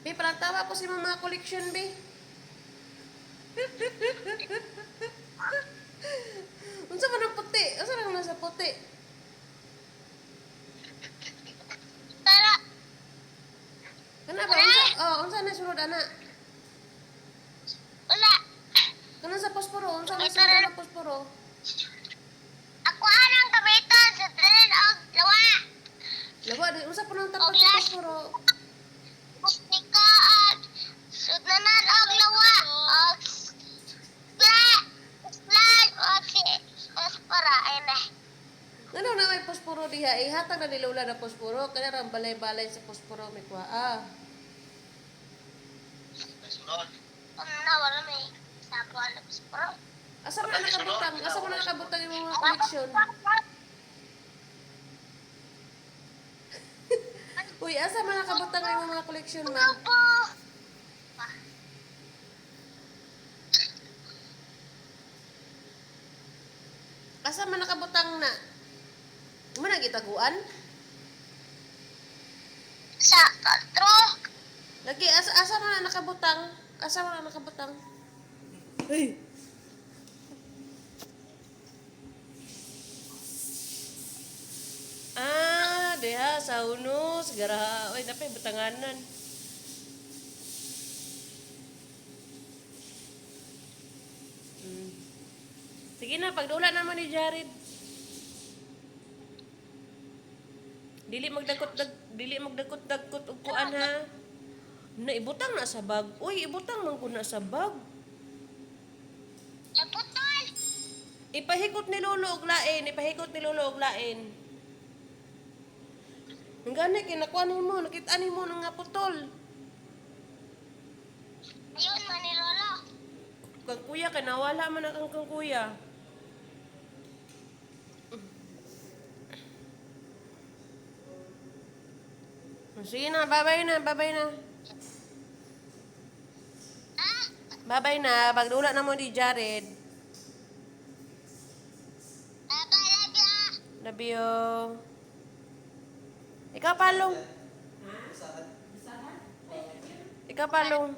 Be, parang tawa ko si mga collection, be. Unsa man ang puti? Unsa lang nasa puti? Tara. Kana ba? Unsa? Oh, unsa na sulod ana? Wala. Kana sa posporo, unsa na May sulod tara. ana posporo? Ako anang gamitan sa tren og lawa. Lawa, di unsa pa nang Og tapat sa las. posporo? Mustika at sudnanan og lawa. Og flag. Og si para ina. Ano na may posporo diha? Ihatag na nilula na posporo. Kaya ram balay-balay sa posporo may kuha. Na wala may sabo na pero. Asa man nakabutang? Asa man nakabutang yung mga koleksyon? Uy, asa man nakabutang yung mga koleksyon man? Asa man nakabutang na? Mo na gitaguan? Sa katro. Lagi asa man na nakabutang? Asa man na nakabutang? Hey. Deha sa unos, garaha. Oy, napay butanganan. Sige na, pagdula naman ni Jared. Dili magdagkot-dagkot og kuan ha. Na ibutang na sa bag. Uy, ibutang man ko na sa bag. Naputol. Ipahikot ni Lolo og lain, ipahikot ni Lolo og lain. Ang gani kinakuan mo, nakita ni mo nga putol. Ayun man ni Lolo. Kang kuya kay nawala man ang kang kuya. Sige na, babay na, babay na. Ah, Babay na, pagdula na mo di Jared. talaga. Love you. Ikaw palong. Ikaw palong.